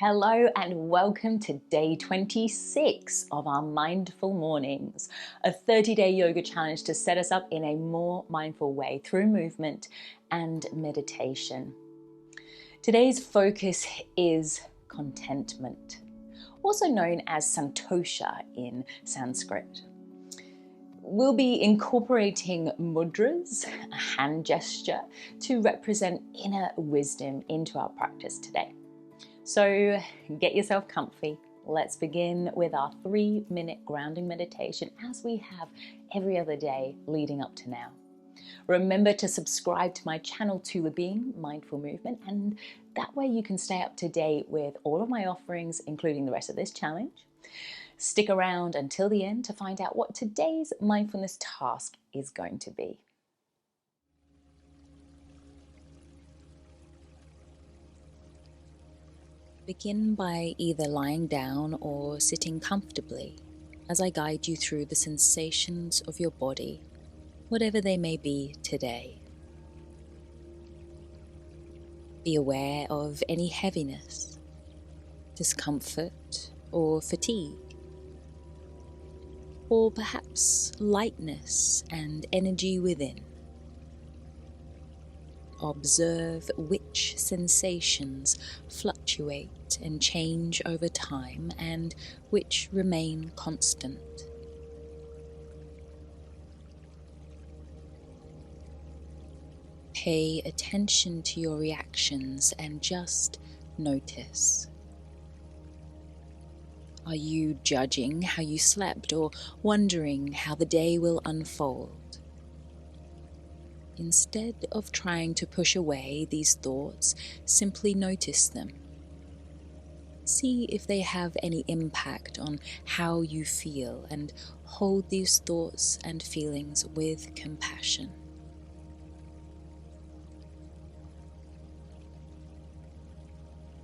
Hello and welcome to day 26 of our Mindful Mornings, a 30-day yoga challenge to set us up in a more mindful way through movement and meditation. Today's focus is contentment, also known as Santosha in Sanskrit. We'll be incorporating mudras, a hand gesture, to represent inner wisdom into our practice today. So get yourself comfy. Let's begin with our 3-minute grounding meditation as we have every other day leading up to now. Remember to subscribe to my channel To Being Mindful Movement, and that way you can stay up to date with all of my offerings, including the rest of this challenge. Stick around until the end to find out what today's mindfulness task is going to be. Begin by either lying down or sitting comfortably as I guide you through the sensations of your body, whatever they may be today. Be aware of any heaviness, discomfort, or fatigue, or perhaps lightness and energy within. Observe which sensations fluctuate and change over time and which remain constant. Pay attention to your reactions and just notice. Are you judging how you slept or wondering how the day will unfold? Instead of trying to push away these thoughts, simply notice them. See if they have any impact on how you feel and hold these thoughts and feelings with compassion.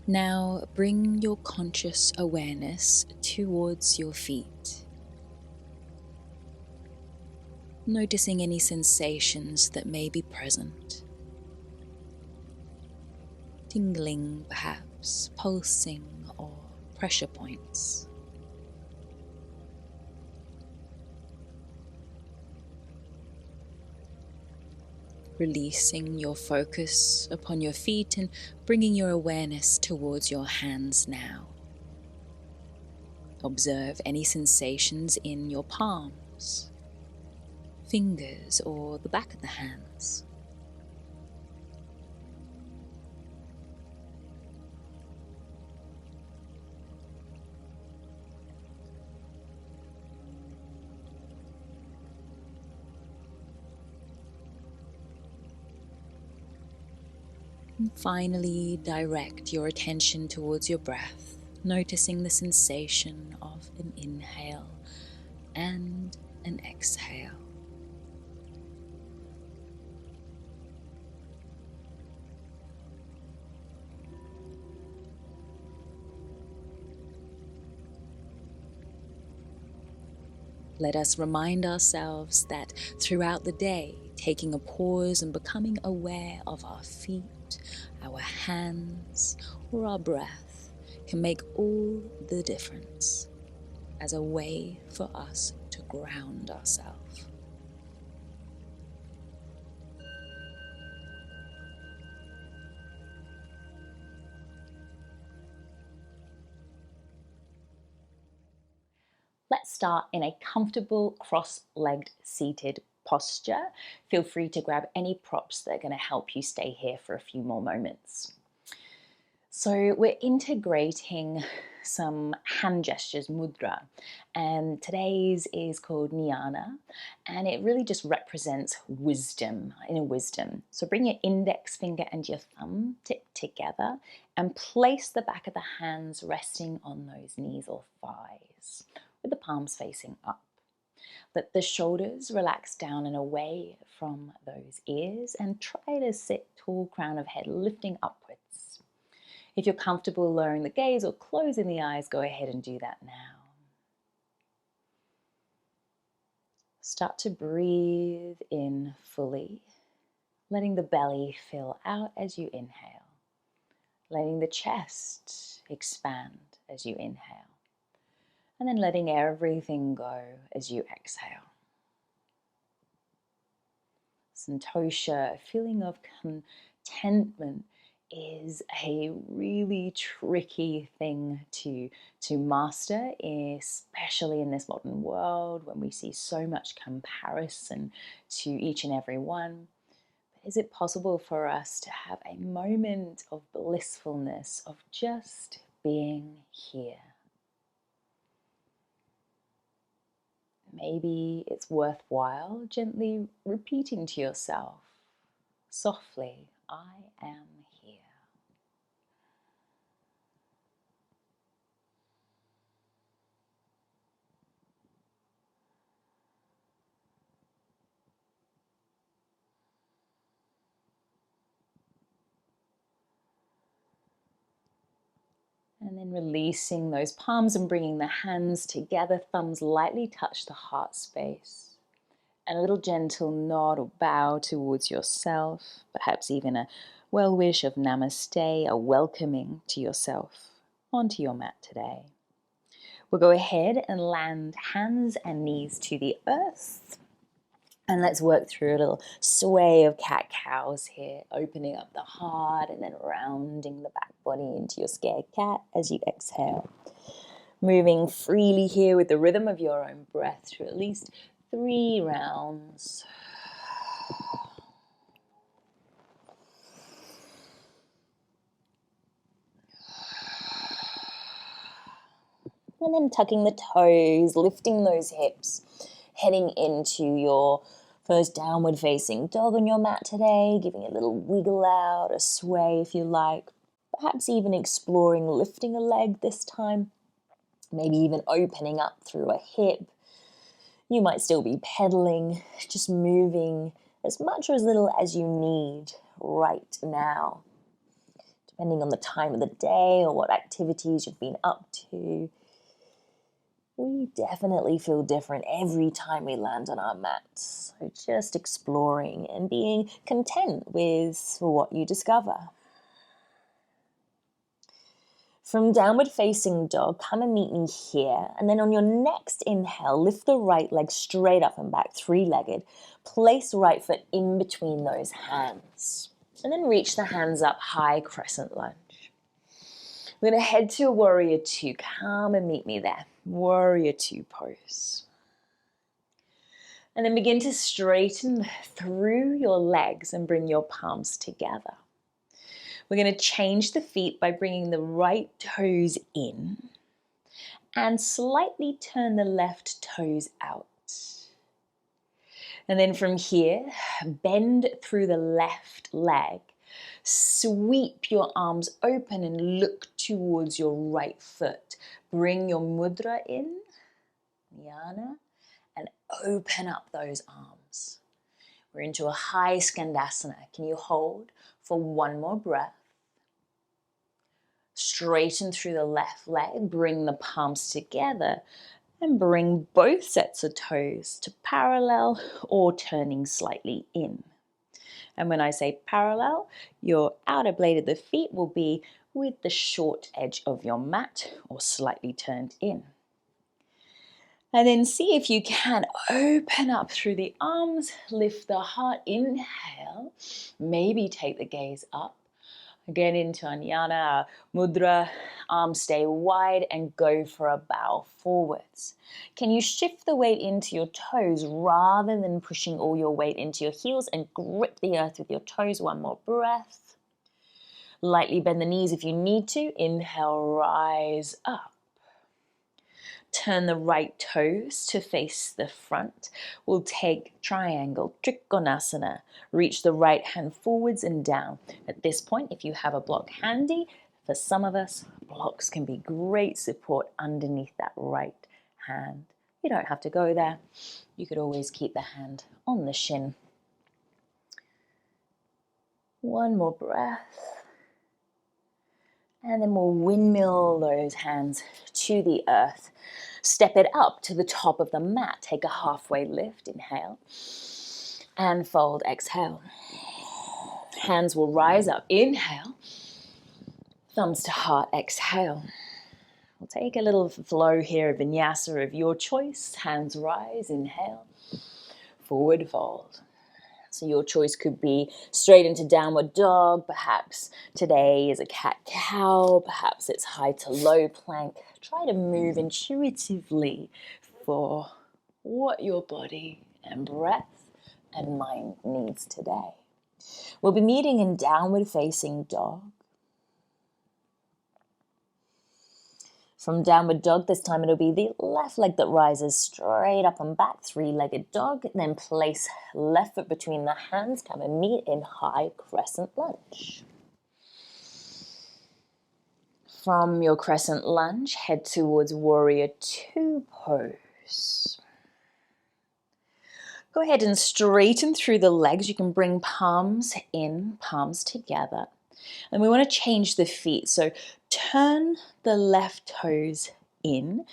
Now bring your conscious awareness towards your feet. Noticing any sensations that may be present. Tingling perhaps, pulsing or pressure points. Releasing your focus upon your feet and bringing your awareness towards your hands now. Observe any sensations in your palms, fingers, or the back of the hands. And finally, direct your attention towards your breath, noticing the sensation of an inhale and an exhale. Let us remind ourselves that throughout the day, taking a pause and becoming aware of our feet, our hands, or our breath can make all the difference as a way for us to ground ourselves. Let's start in a comfortable cross-legged seated posture. Feel free to grab any props that are going to help you stay here for a few more moments. So we're integrating some hand gestures, mudra, and today's is called Jnana, and it really just represents wisdom, inner wisdom. So bring your index finger and your thumb tip together and place the back of the hands resting on those knees or thighs, with the palms facing up. Let the shoulders relax down and away from those ears and try to sit tall, crown of head lifting upwards. If you're comfortable lowering the gaze or closing the eyes, go ahead and do that now. Start to breathe in fully, letting the belly fill out as you inhale. letting the chest expand as you inhale, and then letting everything go as you exhale. Santosha, a feeling of contentment, is a really tricky thing to master, especially in this modern world when we see so much comparison to each and every one. But is it possible for us to have a moment of blissfulness, of just being here? Maybe it's worthwhile gently repeating to yourself, softly, I am here. And then releasing those palms and bringing the hands together, thumbs lightly touch the heart space. And a little gentle nod or bow towards yourself, perhaps even a well wish of namaste, a welcoming to yourself onto your mat today. We'll go ahead and land hands and knees to the earth. And let's work through a little sway of cat-cows here, opening up the heart and then rounding the back body into your scared cat as you exhale. Moving freely here with the rhythm of your own breath through at least 3 rounds. And then tucking the toes, lifting those hips, heading into your first downward facing dog on your mat today, giving it a little wiggle out, a sway if you like. Perhaps even exploring lifting a leg this time, maybe even opening up through a hip. You might still be pedaling, just moving as much or as little as you need right now, depending on the time of the day or what activities you've been up to. We definitely feel different every time we land on our mats. So just exploring and being content with what you discover. From downward facing dog, come and meet me here. And then on your next inhale, lift the right leg straight up and back, 3-legged. Place right foot in between those hands. And then reach the hands up high, crescent lunge. We're going to head to Warrior 2. Come and meet me there. Warrior 2 pose. And then begin to straighten through your legs and bring your palms together. We're going to change the feet by bringing the right toes in and slightly turn the left toes out. And then from here, bend through the left leg. Sweep your arms open and look towards your right foot. Bring your mudra in, jnana, and open up those arms. We're into a high skandasana. Can you hold for 1 more breath? Straighten through the left leg, bring the palms together, and bring both sets of toes to parallel or turning slightly in. And when I say parallel, your outer blade of the feet will be with the short edge of your mat or slightly turned in. And then see if you can open up through the arms, lift the heart, inhale, maybe take the gaze up. Again into jnana, mudra, arms stay wide and go for a bow forwards. Can you shift the weight into your toes rather than pushing all your weight into your heels and grip the earth with your toes? 1 more breath. Lightly bend the knees if you need to. Inhale, rise up. Turn the right toes to face the front. We'll take triangle, trikonasana. Reach the right hand forwards and down. At this point, if you have a block handy, for some of us, blocks can be great support underneath that right hand. You don't have to go there. You could always keep the hand on the shin. 1 more breath. And then we'll windmill those hands to the earth. Step it up to the top of the mat. Take a halfway lift, inhale. And fold, exhale. Hands will rise up, inhale. Thumbs to heart, exhale. We'll take a little flow here, a vinyasa of your choice. Hands rise, inhale, forward fold. So your choice could be straight into downward dog. Perhaps today is a cat-cow. Perhaps it's high to low plank. Try to move intuitively for what your body and breath and mind needs today. We'll be meeting in downward facing dog. From downward dog, this time it'll be the left leg that rises straight up and back, three-legged dog. Then place left foot between the hands, come and meet in high crescent lunge. From your crescent lunge, head towards warrior two pose. Go ahead and straighten through the legs. You can bring palms in, palms together. And we want to change the feet. So turn the left toes in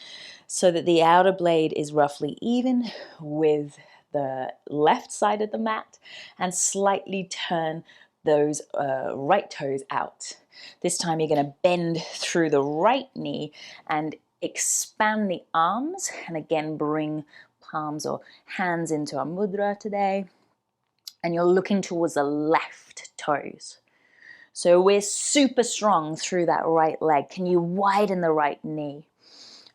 so that the outer blade is roughly even with the left side of the mat, and slightly turn those right toes out. This time you're going to bend through the right knee and expand the arms, and again bring palms or hands into a mudra today. And you're looking towards the left toes. So we're super strong through that right leg. Can you widen the right knee?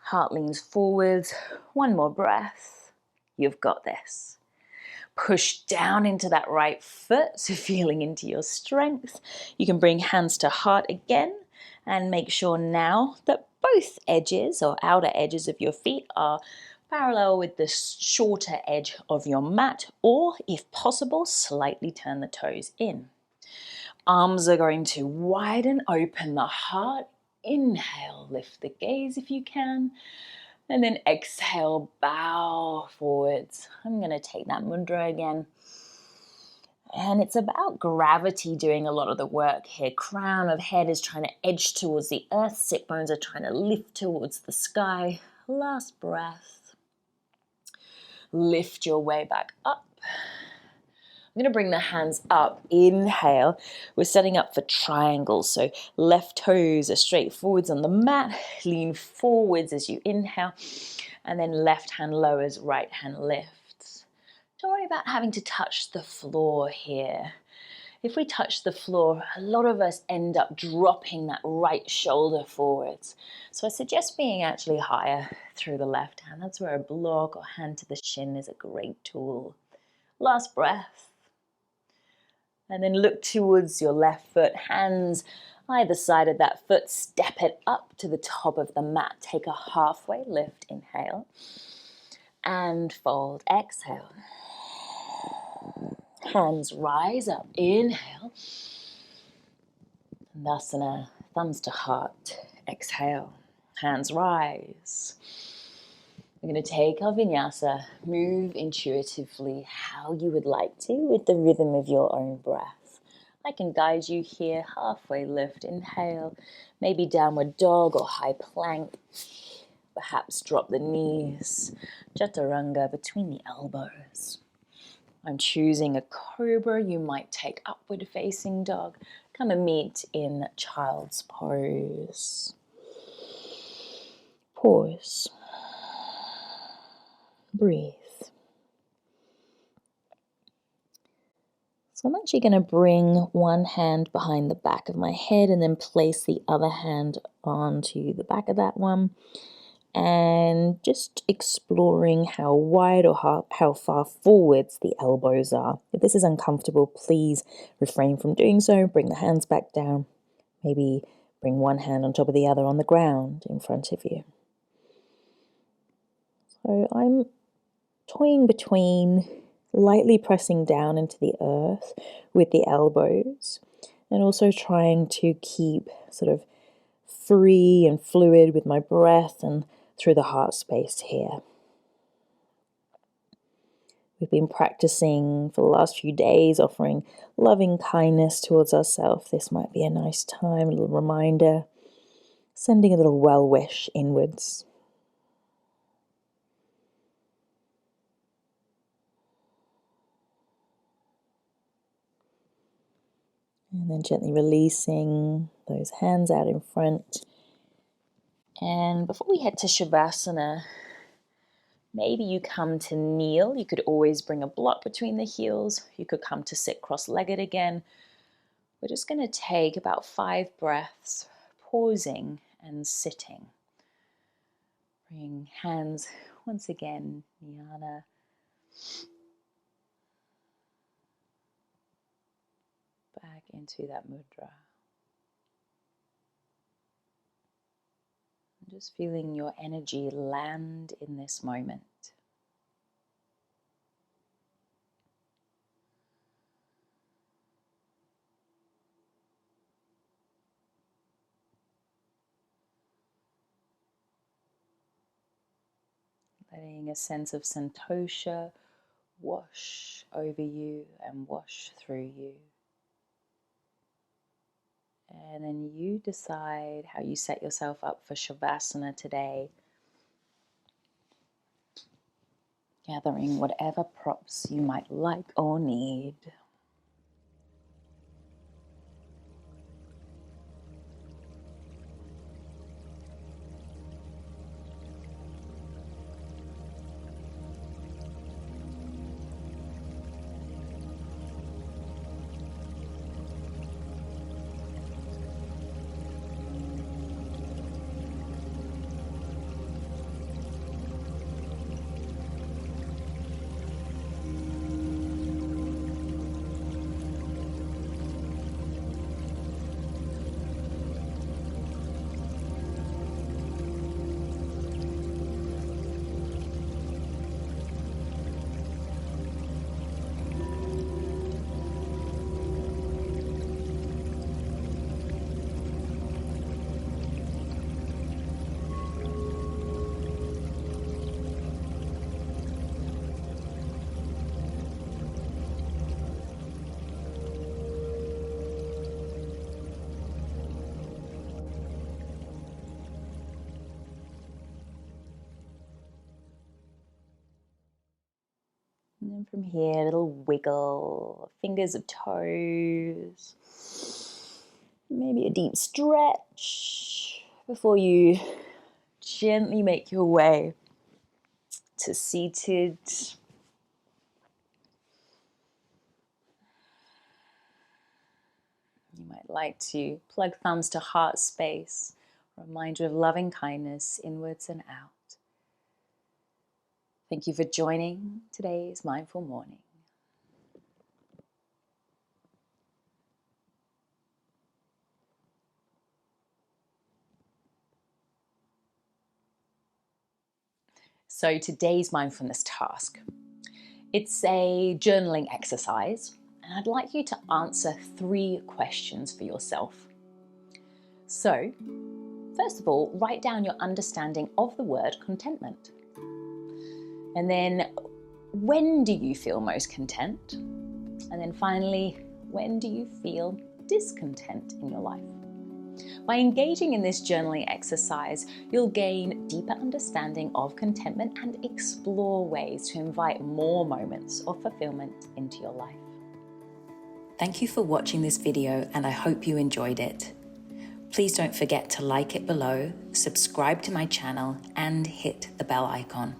Heart leans forwards. One more breath. You've got this. Push down into that right foot, so feeling into your strength. You can bring hands to heart again and make sure now that both edges or outer edges of your feet are parallel with the shorter edge of your mat, or if possible, slightly turn the toes in. Arms are going to widen, open the heart. Inhale, lift the gaze if you can. And then exhale, bow forwards. I'm going to take that mudra again. And it's about gravity doing a lot of the work here. Crown of head is trying to edge towards the earth. Sit bones are trying to lift towards the sky. Last breath. Lift your way back up. I'm going to bring the hands up. Inhale. We're setting up for triangles. So left toes are straight forwards on the mat. Lean forwards as you inhale. And then left hand lowers, right hand lifts. Don't worry about having to touch the floor here. If we touch the floor, a lot of us end up dropping that right shoulder forwards. So I suggest being actually higher through the left hand. That's where a block or hand to the shin is a great tool. Last breath. And then look towards your left foot, hands either side of that foot, step it up to the top of the mat. Take a halfway lift, inhale, and fold, exhale. Hands rise up, inhale. Thandasana, thumbs to heart, exhale. Hands rise. We're going to take our vinyasa, move intuitively how you would like to with the rhythm of your own breath. I can guide you here, halfway lift, inhale, maybe downward dog or high plank. Perhaps drop the knees, chaturanga between the elbows. I'm choosing a cobra. You might take upward facing dog. Come and meet in child's pose. Pause. Breathe. So I'm actually going to bring one hand behind the back of my head and then place the other hand onto the back of that one. And just exploring how wide or how far forwards the elbows are. If this is uncomfortable, please refrain from doing so. Bring the hands back down. Maybe bring one hand on top of the other on the ground in front of you. So I'm toying between lightly pressing down into the earth with the elbows and also trying to keep sort of free and fluid with my breath and through the heart space here. We've been practicing for the last few days, offering loving kindness towards ourselves. This might be a nice time, a little reminder, sending a little well wish inwards. And then gently releasing, those hands out in front. And before we head to Shavasana, maybe you come to kneel. You could always bring a block between the heels. You could come to sit cross-legged again. We're just going to take about 5 breaths, pausing and sitting. Bring hands once again, Jnana. Back into that mudra. Just feeling your energy land in this moment. Letting a sense of Santosha wash over you and wash through you. And then you decide how you set yourself up for Shavasana today. Gathering whatever props you might like or need. And then from here, a little wiggle, fingers of toes, maybe a deep stretch before you gently make your way to seated. You might like to plug thumbs to heart space, a reminder of loving kindness inwards and out. Thank you for joining today's Mindful Morning. So today's mindfulness task, it's a journaling exercise, and I'd like you to answer 3 questions for yourself. So, first of all, write down your understanding of the word contentment. And then, when do you feel most content? And then finally, when do you feel discontent in your life? By engaging in this journaling exercise, you'll gain deeper understanding of contentment and explore ways to invite more moments of fulfillment into your life. Thank you for watching this video, and I hope you enjoyed it. Please don't forget to like it below, subscribe to my channel, and hit the bell icon.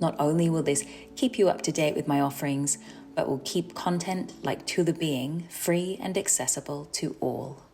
Not only will this keep you up to date with my offerings, but will keep content like To The Being free and accessible to all.